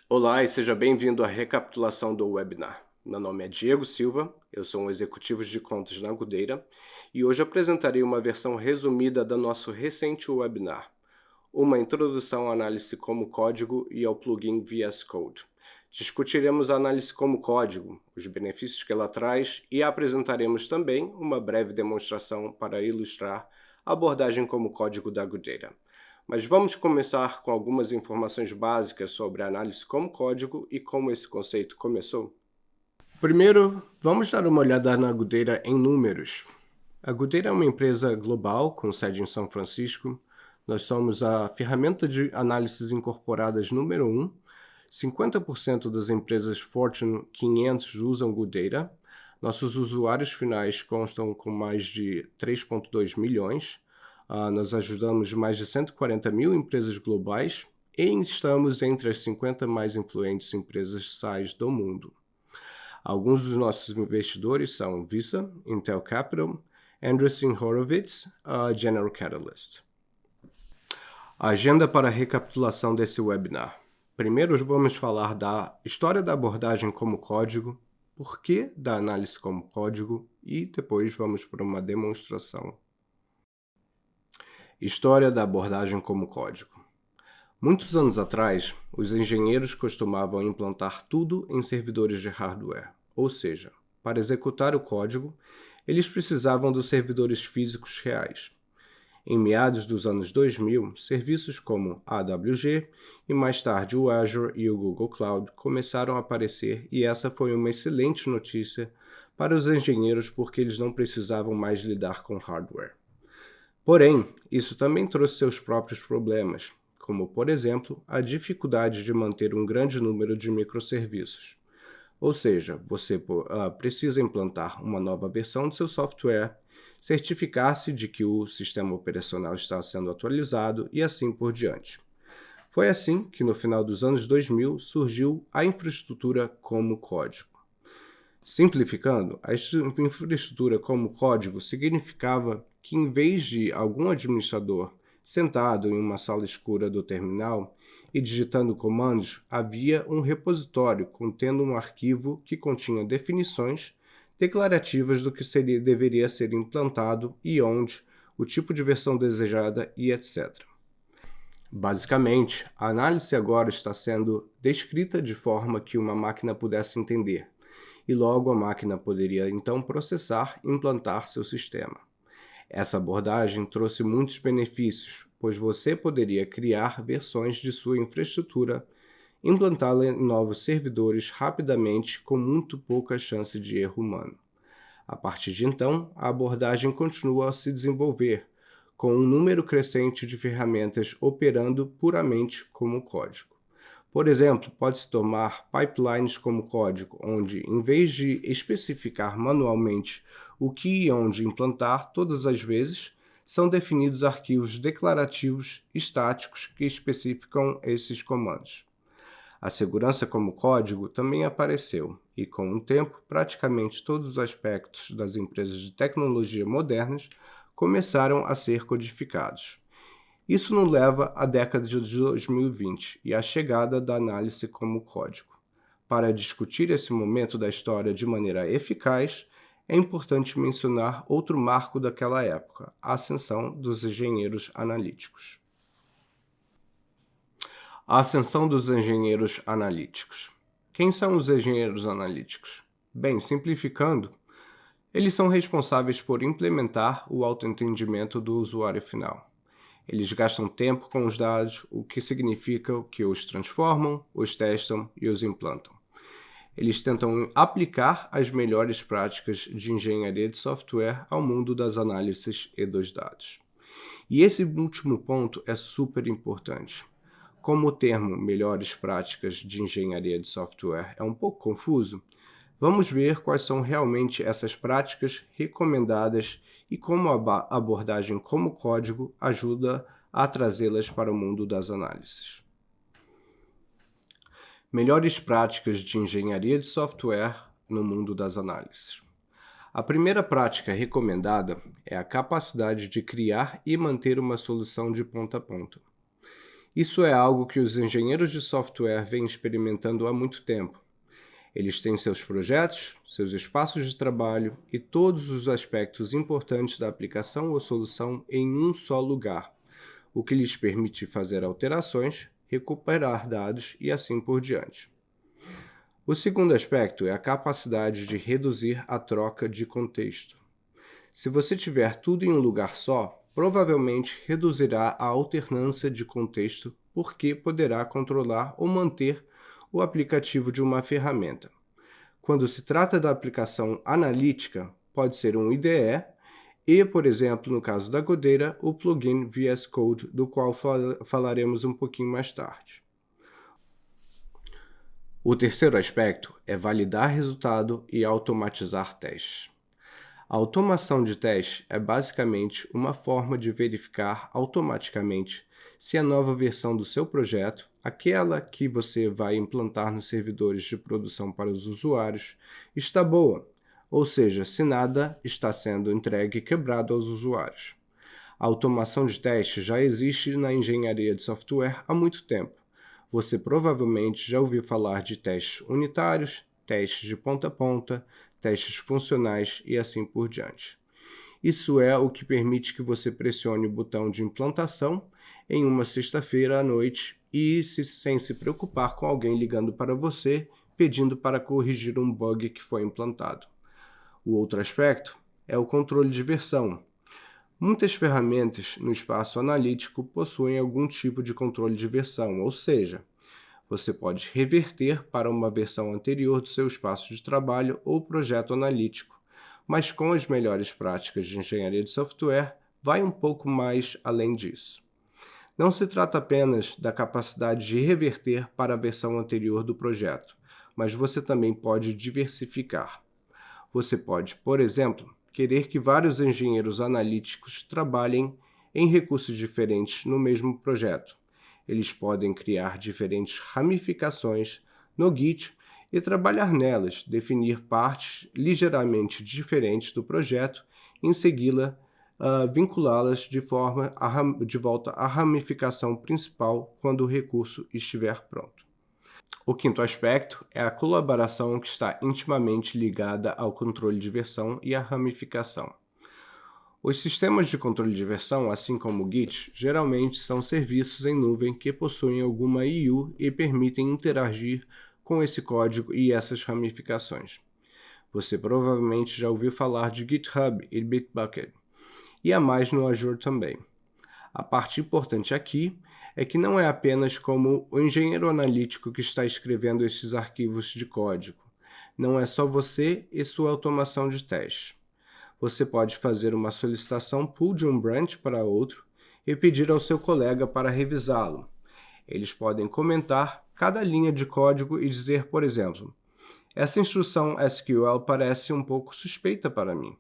Olá e seja bem-vindo à recapitulação do webinar. Meu nome é Diego Silva, eu sou um executivo de contas na Agudeira e hoje apresentarei uma versão resumida do nosso recente webinar, uma introdução à análise como código e ao plugin VS Code. Discutiremos a análise como código, os benefícios que ela traz e apresentaremos também uma breve demonstração para ilustrar a abordagem como código da Agudeira. Mas vamos começar com algumas informações básicas sobre a análise como código e como esse conceito começou. Primeiro, vamos dar uma olhada na Agudeira em números. A Agudeira é uma empresa global com sede em São Francisco. Nós somos a ferramenta de análises incorporadas número 1. 50% das empresas Fortune 500 usam Agudeira. Nossos usuários finais constam com mais de 3,2 milhões. Nós ajudamos mais de 140 mil empresas globais e estamos entre as 50 mais influentes empresas SaaS do mundo. Alguns dos nossos investidores são Visa, Intel Capital, Andreessen Horowitz, General Catalyst. A agenda para a recapitulação desse webinar. Primeiro vamos falar da história da abordagem como código, porquê da análise como código e depois vamos para uma demonstração. História da abordagem como código. Muitos anos atrás, os engenheiros costumavam implantar tudo em servidores de hardware, ou seja, para executar o código, eles precisavam dos servidores físicos reais. Em meados dos anos 2000, serviços como a AWG e mais tarde o Azure e o Google Cloud começaram a aparecer e essa foi uma excelente notícia para os engenheiros porque eles não precisavam mais lidar com hardware. Porém, isso também trouxe seus próprios problemas, como, por exemplo, a dificuldade de manter um grande número de microserviços. Ou seja, você precisa implantar uma nova versão do seu software, certificar-se de que o sistema operacional está sendo atualizado e assim por diante. Foi assim que, no final dos anos 2000, surgiu a infraestrutura como código. Simplificando, a infraestrutura como código significava que, em vez de algum administrador sentado em uma sala escura do terminal e digitando comandos, havia um repositório contendo um arquivo que continha definições declarativas do que deveria ser implantado e onde, o tipo de versão desejada e etc. Basicamente, a análise agora está sendo descrita de forma que uma máquina pudesse entender, e logo a máquina poderia então processar e implantar seu sistema. Essa abordagem trouxe muitos benefícios, pois você poderia criar versões de sua infraestrutura, implantá-la em novos servidores rapidamente com muito pouca chance de erro humano. A partir de então, a abordagem continua a se desenvolver, com um número crescente de ferramentas operando puramente como código. Por exemplo, pode-se tomar pipelines como código, onde, em vez de especificar manualmente o que e onde implantar todas as vezes, são definidos arquivos declarativos estáticos que especificam esses comandos. A segurança como código também apareceu e, com o tempo, praticamente todos os aspectos das empresas de tecnologia modernas começaram a ser codificados. Isso nos leva à década de 2020 e à chegada da análise como código. Para discutir esse momento da história de maneira eficaz, é importante mencionar outro marco daquela época, a ascensão dos engenheiros analíticos. A ascensão dos engenheiros analíticos. Quem são os engenheiros analíticos? Bem, simplificando, eles são responsáveis por implementar o autoentendimento do usuário final. Eles gastam tempo com os dados, o que significa que os transformam, os testam e os implantam. Eles tentam aplicar as melhores práticas de engenharia de software ao mundo das análises e dos dados. E esse último ponto é super importante. Como o termo melhores práticas de engenharia de software é um pouco confuso, vamos ver quais são realmente essas práticas recomendadas e como a abordagem como código ajuda a trazê-las para o mundo das análises. Melhores práticas de engenharia de software no mundo das análises. A primeira prática recomendada é a capacidade de criar e manter uma solução de ponta a ponta. Isso é algo que os engenheiros de software vêm experimentando há muito tempo. Eles têm seus projetos, seus espaços de trabalho e todos os aspectos importantes da aplicação ou solução em um só lugar, o que lhes permite fazer alterações, recuperar dados e assim por diante. O segundo aspecto é a capacidade de reduzir a troca de contexto. Se você tiver tudo em um lugar só, provavelmente reduzirá a alternância de contexto porque poderá controlar ou manter o aplicativo de uma ferramenta. Quando se trata da aplicação analítica, pode ser um IDE e, por exemplo, no caso da Godeira, o plugin VS Code, do qual falaremos um pouquinho mais tarde. O terceiro aspecto é validar resultado e automatizar testes. A automação de teste é basicamente uma forma de verificar automaticamente se a nova versão do seu projeto, aquela que você vai implantar nos servidores de produção para os usuários, está boa, ou seja, se nada está sendo entregue quebrado aos usuários. A automação de teste já existe na engenharia de software há muito tempo. Você provavelmente já ouviu falar de testes unitários, testes de ponta a ponta, testes funcionais e assim por diante. Isso é o que permite que você pressione o botão de implantação em uma sexta-feira à noite e sem se preocupar com alguém ligando para você pedindo para corrigir um bug que foi implantado. O outro aspecto é o controle de versão. Muitas ferramentas no espaço analítico possuem algum tipo de controle de versão, ou seja, você pode reverter para uma versão anterior do seu espaço de trabalho ou projeto analítico, mas com as melhores práticas de engenharia de software, vai um pouco mais além disso. Não se trata apenas da capacidade de reverter para a versão anterior do projeto, mas você também pode diversificar. Você pode, por exemplo, querer que vários engenheiros analíticos trabalhem em recursos diferentes no mesmo projeto. Eles podem criar diferentes ramificações no Git e trabalhar nelas, definir partes ligeiramente diferentes do projeto e, em seguida, vinculá-las de volta à ramificação principal quando o recurso estiver pronto. O quinto aspecto é a colaboração que está intimamente ligada ao controle de versão e à ramificação. Os sistemas de controle de versão, assim como o Git, geralmente são serviços em nuvem que possuem alguma IU e permitem interagir com esse código e essas ramificações. Você provavelmente já ouviu falar de GitHub e Bitbucket, e há mais no Azure também. A parte importante aqui é que não é apenas como o engenheiro analítico que está escrevendo esses arquivos de código. Não é só você e sua automação de teste. Você pode fazer uma solicitação pull de um branch para outro e pedir ao seu colega para revisá-lo. Eles podem comentar cada linha de código e dizer, por exemplo, essa instrução SQL parece um pouco suspeita para mim.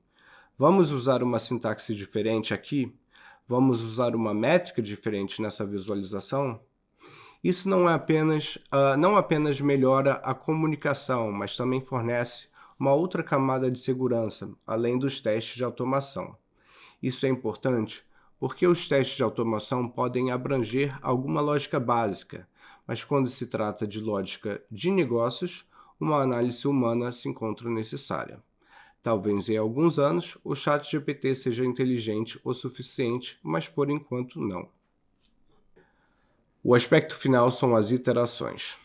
Vamos usar uma sintaxe diferente aqui? Vamos usar uma métrica diferente nessa visualização? Isso não apenas melhora a comunicação, mas também fornece uma outra camada de segurança, além dos testes de automação. Isso é importante porque os testes de automação podem abranger alguma lógica básica, mas quando se trata de lógica de negócios, uma análise humana se encontra necessária. Talvez em alguns anos o ChatGPT seja inteligente o suficiente, mas por enquanto não. O aspecto final são as iterações.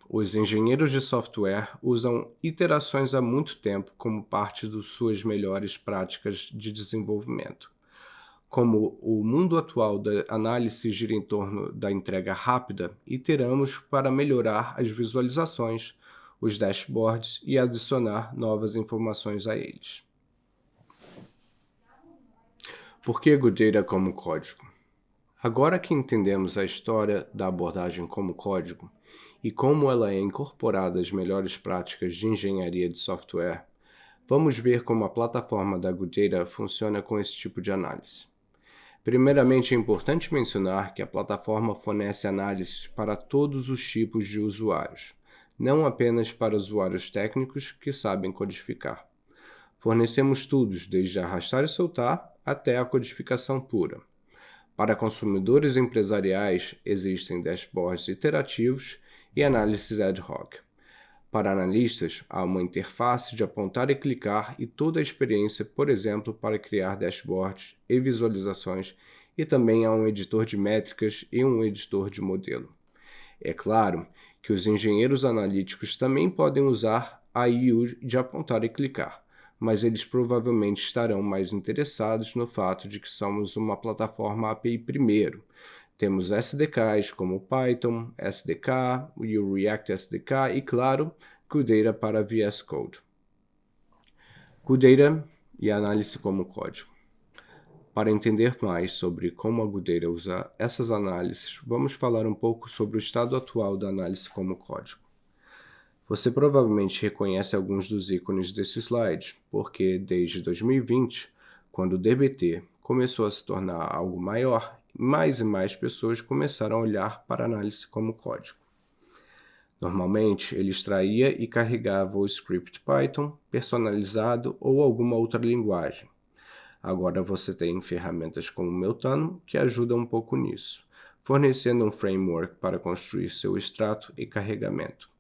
Os engenheiros de software usam iterações há muito tempo como parte de suas melhores práticas de desenvolvimento. Como o mundo atual da análise gira em torno da entrega rápida, iteramos para melhorar as visualizações, os dashboards e adicionar novas informações a eles. Por que Godeira como código? Agora que entendemos a história da abordagem como código e como ela é incorporada às melhores práticas de engenharia de software, vamos ver como a plataforma da Godeira funciona com esse tipo de análise. Primeiramente, é importante mencionar que a plataforma fornece análises para todos os tipos de usuários, não apenas para usuários técnicos que sabem codificar. Fornecemos tudo, desde arrastar e soltar até a codificação pura. Para consumidores empresariais, existem dashboards iterativos e análises ad hoc. Para analistas, há uma interface de apontar e clicar e toda a experiência, por exemplo, para criar dashboards e visualizações, e também há um editor de métricas e um editor de modelo. É claro que os engenheiros analíticos também podem usar a IU de apontar e clicar, mas eles provavelmente estarão mais interessados no fato de que somos uma plataforma API primeiro. Temos SDKs como o Python, SDK, o React SDK e, claro, Cudera para VS Code. Cudera e análise como código. Para entender mais sobre como a Cudera usa essas análises, vamos falar um pouco sobre o estado atual da análise como código. Você provavelmente reconhece alguns dos ícones desse slide, porque desde 2020, quando o DBT começou a se tornar algo maior, mais e mais pessoas começaram a olhar para a análise como código. Normalmente, ele extraía e carregava o script Python personalizado ou alguma outra linguagem. Agora você tem ferramentas como o Meltano que ajudam um pouco nisso, fornecendo um framework para construir seu extrato e carregamento.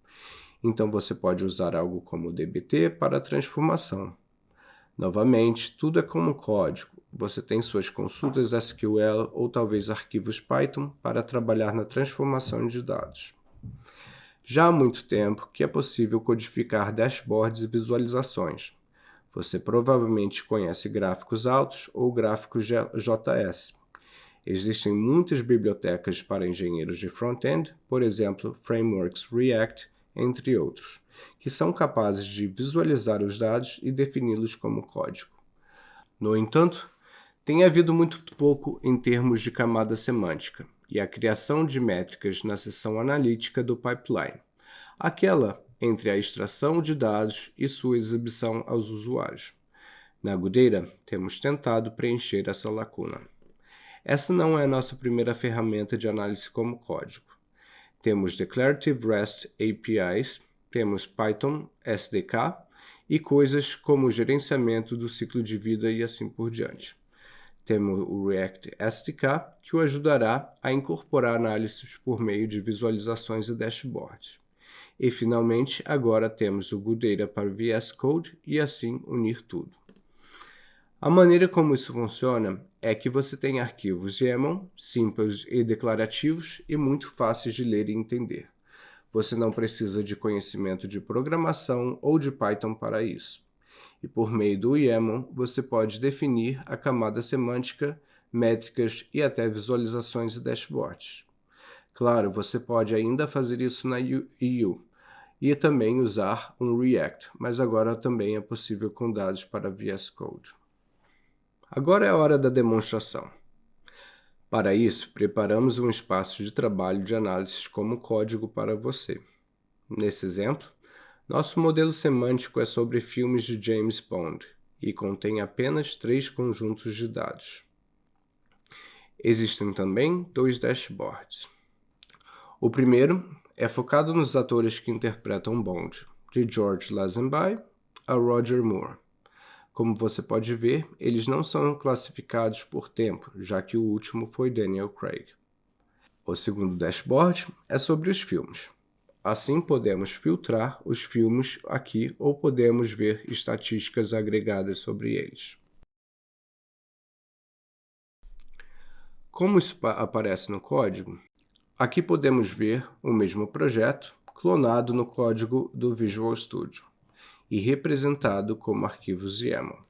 Então você pode usar algo como o DBT para a transformação. Novamente, tudo é como código. Você tem suas consultas SQL ou talvez arquivos Python para trabalhar na transformação de dados. Já há muito tempo que é possível codificar dashboards e visualizações. Você provavelmente conhece gráficos altos ou gráficos JS. Existem muitas bibliotecas para engenheiros de front-end, por exemplo, frameworks React, entre outros, que são capazes de visualizar os dados e defini-los como código. No entanto, tem havido muito pouco em termos de camada semântica e a criação de métricas na seção analítica do pipeline, aquela entre a extração de dados e sua exibição aos usuários. Na Cudera, temos tentado preencher essa lacuna. Essa não é a nossa primeira ferramenta de análise como código. Temos Declarative REST APIs, temos Python SDK e coisas como o gerenciamento do ciclo de vida e assim por diante. Temos o React SDK, que o ajudará a incorporar análises por meio de visualizações e dashboards. E, finalmente, agora temos o Cudera para VS Code e assim unir tudo. A maneira como isso funciona é que você tem arquivos YAML, simples e declarativos e muito fáceis de ler e entender. Você não precisa de conhecimento de programação ou de Python para isso. E por meio do YAML, você pode definir a camada semântica, métricas e até visualizações e dashboards. Claro, você pode ainda fazer isso na EU e também usar um React, mas agora também é possível com dados para VS Code. Agora é a hora da demonstração. Para isso, preparamos um espaço de trabalho de análise como código para você. Nesse exemplo, nosso modelo semântico é sobre filmes de James Bond e contém apenas 3 conjuntos de dados. Existem também 2 dashboards. O primeiro é focado nos atores que interpretam Bond, de George Lazenby a Roger Moore. Como você pode ver, eles não são classificados por tempo, já que o último foi Daniel Craig. O segundo dashboard é sobre os filmes. Assim, podemos filtrar os filmes aqui ou podemos ver estatísticas agregadas sobre eles. Como isso aparece no código, aqui podemos ver o mesmo projeto clonado no código do Visual Studio e representado como arquivos YAML.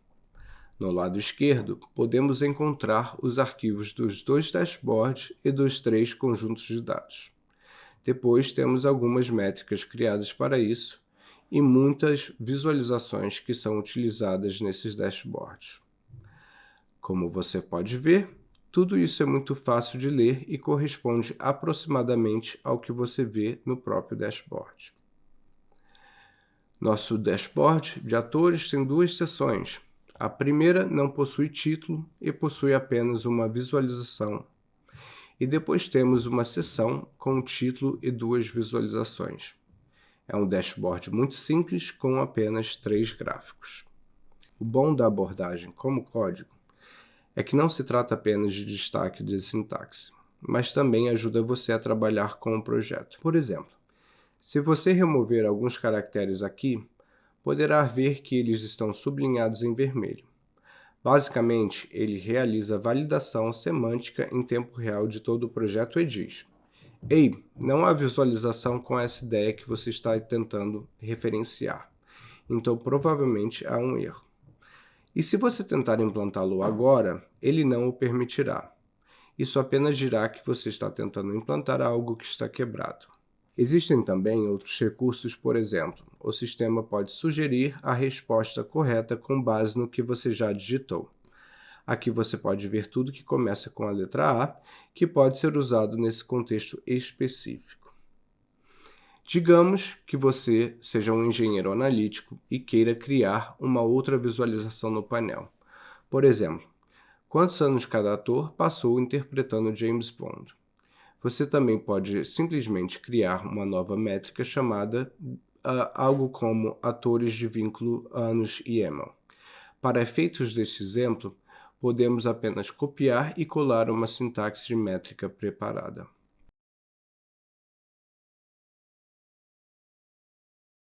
No lado esquerdo, podemos encontrar os arquivos dos 2 dashboards e dos 3 conjuntos de dados. Depois temos algumas métricas criadas para isso e muitas visualizações que são utilizadas nesses dashboards. Como você pode ver, tudo isso é muito fácil de ler e corresponde aproximadamente ao que você vê no próprio dashboard. Nosso dashboard de atores tem 2 seções. A primeira não possui título e possui apenas uma visualização. E depois temos uma seção com título e 2 visualizações. É um dashboard muito simples com apenas 3 gráficos. O bom da abordagem como código é que não se trata apenas de destaque de sintaxe, mas também ajuda você a trabalhar com o projeto. Por exemplo, se você remover alguns caracteres aqui, poderá ver que eles estão sublinhados em vermelho. Basicamente, ele realiza a validação semântica em tempo real de todo o projeto e diz: ei, não há visualização com essa ideia que você está tentando referenciar. Então, provavelmente há um erro. E se você tentar implantá-lo agora, ele não o permitirá. Isso apenas dirá que você está tentando implantar algo que está quebrado. Existem também outros recursos, por exemplo, o sistema pode sugerir a resposta correta com base no que você já digitou. Aqui você pode ver tudo que começa com a letra A, que pode ser usado nesse contexto específico. Digamos que você seja um engenheiro analítico e queira criar uma outra visualização no painel. Por exemplo, quantos anos cada ator passou interpretando James Bond? Você também pode simplesmente criar uma nova métrica chamada algo como atores de vínculo anos e EMA. Para efeitos deste exemplo, podemos apenas copiar e colar uma sintaxe de métrica preparada.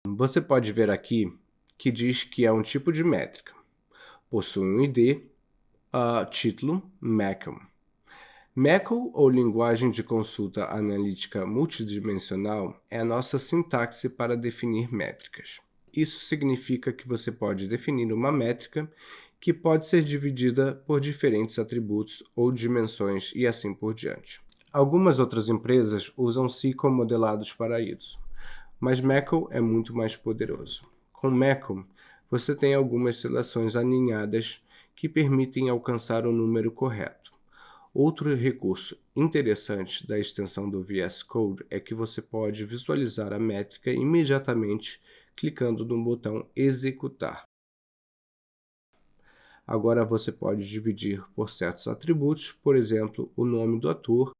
Você pode ver aqui que diz que é um tipo de métrica. Possui um ID, título, MACL. MACL, ou Linguagem de Consulta Analítica Multidimensional, é a nossa sintaxe para definir métricas. Isso significa que você pode definir uma métrica que pode ser dividida por diferentes atributos ou dimensões e assim por diante. Algumas outras empresas usam SQL modelados para isso, mas MACL é muito mais poderoso. Com MACL, você tem algumas seleções alinhadas que permitem alcançar o número correto. Outro recurso interessante da extensão do VS Code é que você pode visualizar a métrica imediatamente clicando no botão Executar. Agora você pode dividir por certos atributos, por exemplo, o nome do ator,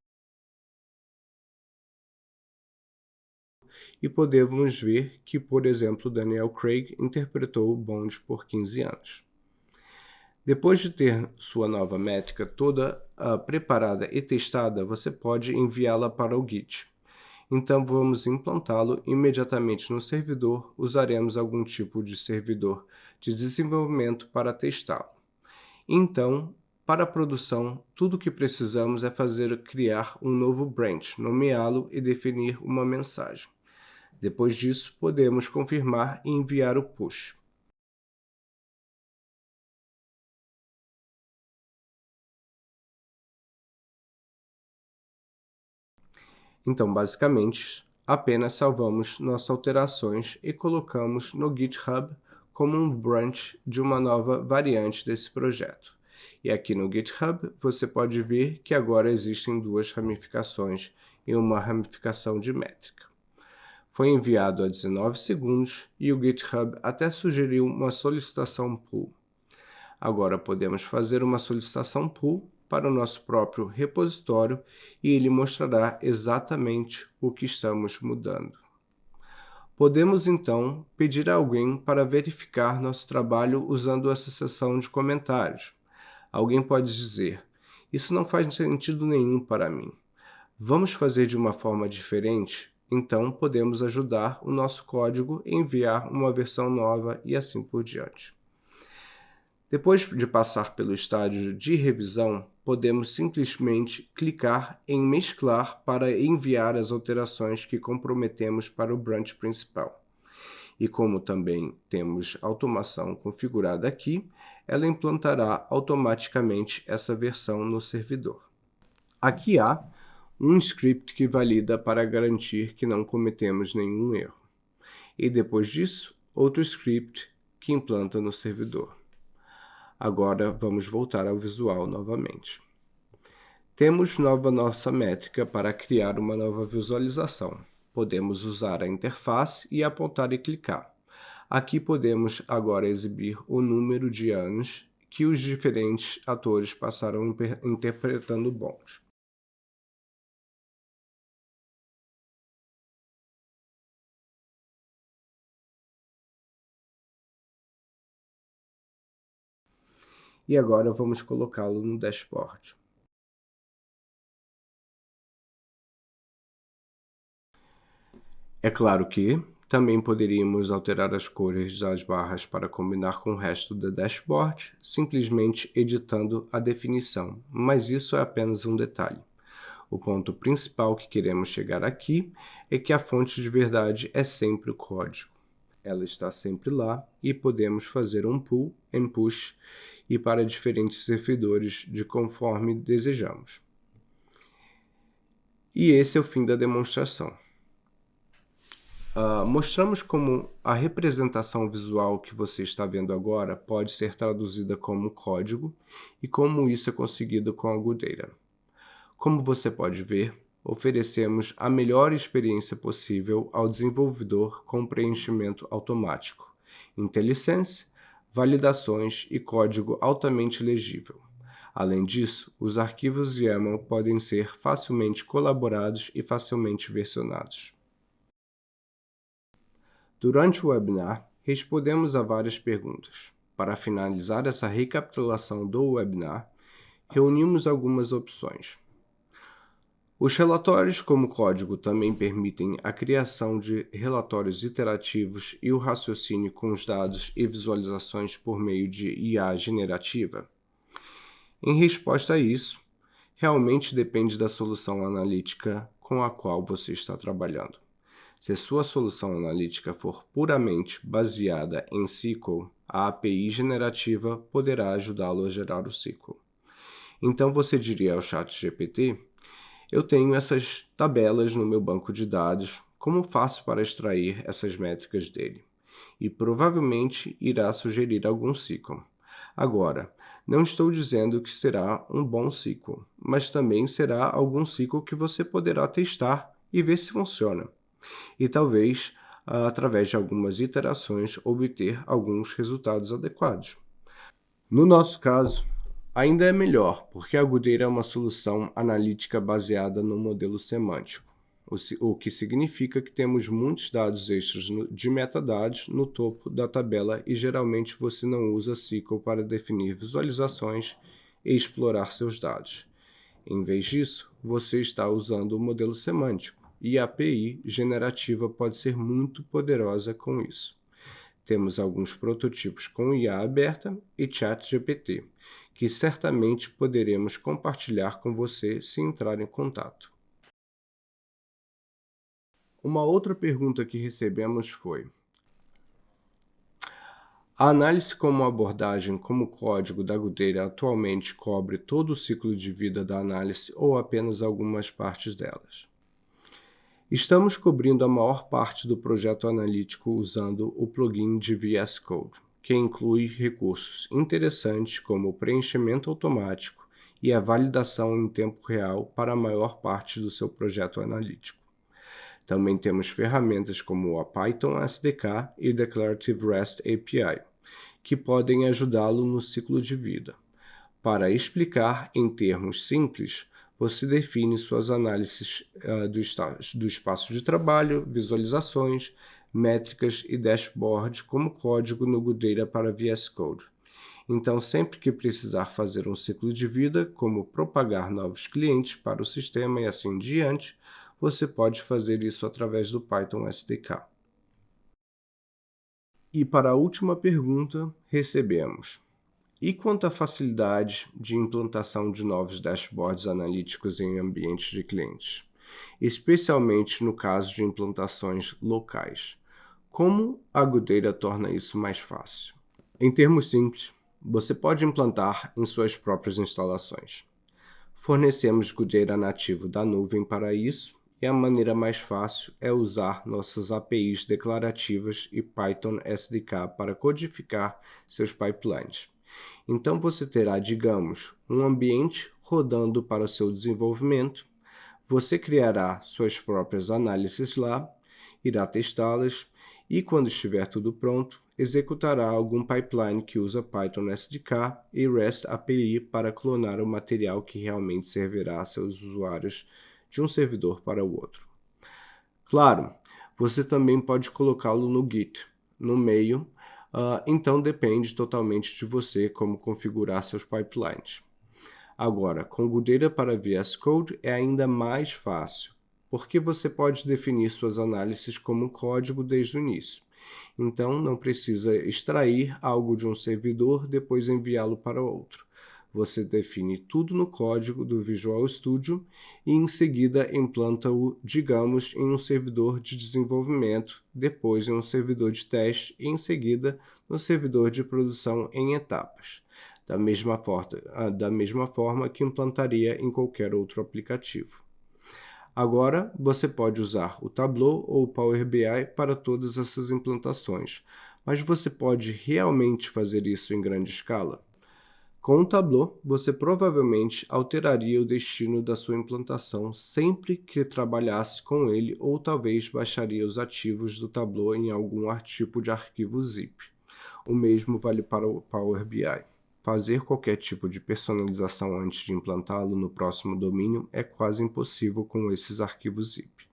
e podemos ver que, por exemplo, Daniel Craig interpretou Bond por 15 anos. Depois de ter sua nova métrica toda preparada e testada, você pode enviá-la para o Git. Então vamos implantá-lo imediatamente no servidor, usaremos algum tipo de servidor de desenvolvimento para testá-lo. Então, para a produção, tudo o que precisamos é criar um novo branch, nomeá-lo e definir uma mensagem. Depois disso, podemos confirmar e enviar o push. Então, basicamente, apenas salvamos nossas alterações e colocamos no GitHub como um branch de uma nova variante desse projeto. E aqui no GitHub você pode ver que agora existem duas ramificações e uma ramificação de métrica. Foi enviado há 19 segundos e o GitHub até sugeriu uma solicitação pull. Agora podemos fazer uma solicitação pull para o nosso próprio repositório e ele mostrará exatamente o que estamos mudando. Podemos então pedir a alguém para verificar nosso trabalho usando essa seção de comentários. Alguém pode dizer: isso não faz sentido nenhum para mim. Vamos fazer de uma forma diferente? Então podemos ajudar o nosso código e enviar uma versão nova e assim por diante. Depois de passar pelo estágio de revisão, podemos simplesmente clicar em mesclar para enviar as alterações que comprometemos para o branch principal. E como também temos automação configurada aqui, ela implantará automaticamente essa versão no servidor. Aqui há um script que valida para garantir que não cometemos nenhum erro. E depois disso, outro script que implanta no servidor. Agora vamos voltar ao visual novamente. Temos nossa métrica para criar uma nova visualização. Podemos usar a interface e apontar e clicar. Aqui podemos agora exibir o número de anos que os diferentes atores passaram interpretando Bond. E agora vamos colocá-lo no dashboard. É claro que também poderíamos alterar as cores das barras para combinar com o resto do dashboard, simplesmente editando a definição, mas isso é apenas um detalhe. O ponto principal que queremos chegar aqui é que a fonte de verdade é sempre o código. Ela está sempre lá e podemos fazer um pull and push e para diferentes servidores de conforme desejamos. E esse é o fim da demonstração. Mostramos como a representação visual que você está vendo agora pode ser traduzida como código e como isso é conseguido com a Agudera. Como você pode ver, oferecemos a melhor experiência possível ao desenvolvedor com preenchimento automático, IntelliSense, validações e código altamente legível. Além disso, os arquivos YAML podem ser facilmente colaborados e facilmente versionados. Durante o webinar, respondemos a várias perguntas. Para finalizar essa recapitulação do webinar, reunimos algumas opções. Os relatórios como código também permitem a criação de relatórios iterativos e o raciocínio com os dados e visualizações por meio de IA generativa. Em resposta a isso, realmente depende da solução analítica com a qual você está trabalhando. Se sua solução analítica for puramente baseada em SQL, a API generativa poderá ajudá-lo a gerar o SQL. Então você diria ao ChatGPT: eu tenho essas tabelas no meu banco de dados, como faço para extrair essas métricas dele? E provavelmente irá sugerir algum SQL. Agora, não estou dizendo que será um bom SQL, mas também será algum SQL que você poderá testar e ver se funciona. E talvez, através de algumas iterações, obter alguns resultados adequados. No nosso caso, ainda é melhor, porque a Agudera é uma solução analítica baseada no modelo semântico, o que significa que temos muitos dados extras de metadados no topo da tabela e geralmente você não usa SQL para definir visualizações e explorar seus dados. Em vez disso, você está usando o modelo semântico e a API generativa pode ser muito poderosa com isso. Temos alguns prototipos com IA aberta e ChatGPT, que certamente poderemos compartilhar com você se entrar em contato. Uma outra pergunta que recebemos foi: a análise como abordagem como código da Agudera atualmente cobre todo o ciclo de vida da análise ou apenas algumas partes delas? Estamos cobrindo a maior parte do projeto analítico usando o plugin de VS Code, que inclui recursos interessantes como o preenchimento automático e a validação em tempo real para a maior parte do seu projeto analítico. Também temos ferramentas como a Python SDK e Declarative REST API, que podem ajudá-lo no ciclo de vida. Para explicar em termos simples, você define suas análises do espaço de trabalho, visualizações, métricas e dashboards como código no Agudera para VS Code. Então, sempre que precisar fazer um ciclo de vida, como propagar novos clientes para o sistema e assim diante, você pode fazer isso através do Python SDK. E para a última pergunta, recebemos: e quanto à facilidade de implantação de novos dashboards analíticos em ambientes de clientes, especialmente no caso de implantações locais? Como a Agudera torna isso mais fácil? Em termos simples, você pode implantar em suas próprias instalações. Fornecemos Agudera nativo da nuvem para isso, e a maneira mais fácil é usar nossas APIs declarativas e Python SDK para codificar seus pipelines. Então você terá, digamos, um ambiente rodando para o seu desenvolvimento, você criará suas próprias análises lá, irá testá-las e, quando estiver tudo pronto, executará algum pipeline que usa Python SDK e REST API para clonar o material que realmente servirá a seus usuários de um servidor para o outro. Claro, você também pode colocá-lo no Git, no meio, Então depende totalmente de você como configurar seus pipelines. Agora, com Godata para VS Code é ainda mais fácil, porque você pode definir suas análises como código desde o início. Então, não precisa extrair algo de um servidor, depois enviá-lo para outro. Você define tudo no código do Visual Studio e, em seguida, implanta-o, digamos, em um servidor de desenvolvimento, depois em um servidor de teste e, em seguida, no servidor de produção em etapas, da mesma forma que implantaria em qualquer outro aplicativo. Agora, você pode usar o Tableau ou o Power BI para todas essas implantações, mas você pode realmente fazer isso em grande escala? Com o Tableau, você provavelmente alteraria o destino da sua implantação sempre que trabalhasse com ele ou talvez baixaria os ativos do Tableau em algum tipo de arquivo zip. O mesmo vale para o Power BI. Fazer qualquer tipo de personalização antes de implantá-lo no próximo domínio é quase impossível com esses arquivos zip.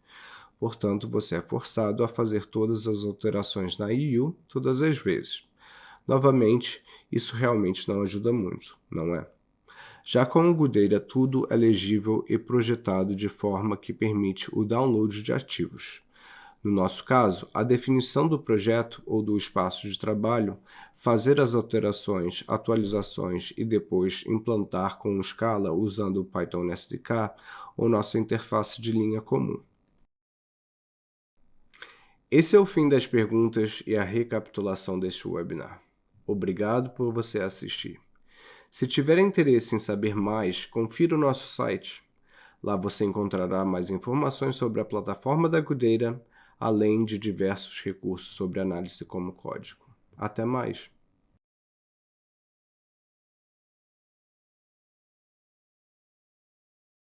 Portanto, você é forçado a fazer todas as alterações na EU todas as vezes. Novamente, isso realmente não ajuda muito, não é? Já com o Godata, tudo é legível e projetado de forma que permite o download de arquivos. No nosso caso, a definição do projeto ou do espaço de trabalho, fazer as alterações, atualizações e depois implantar com Scala usando o Python SDK ou nossa interface de linha comum. Esse é o fim das perguntas e a recapitulação deste webinar. Obrigado por você assistir. Se tiver interesse em saber mais, confira o nosso site. Lá você encontrará mais informações sobre a plataforma da Godata, além de diversos recursos sobre análise como código. Até mais!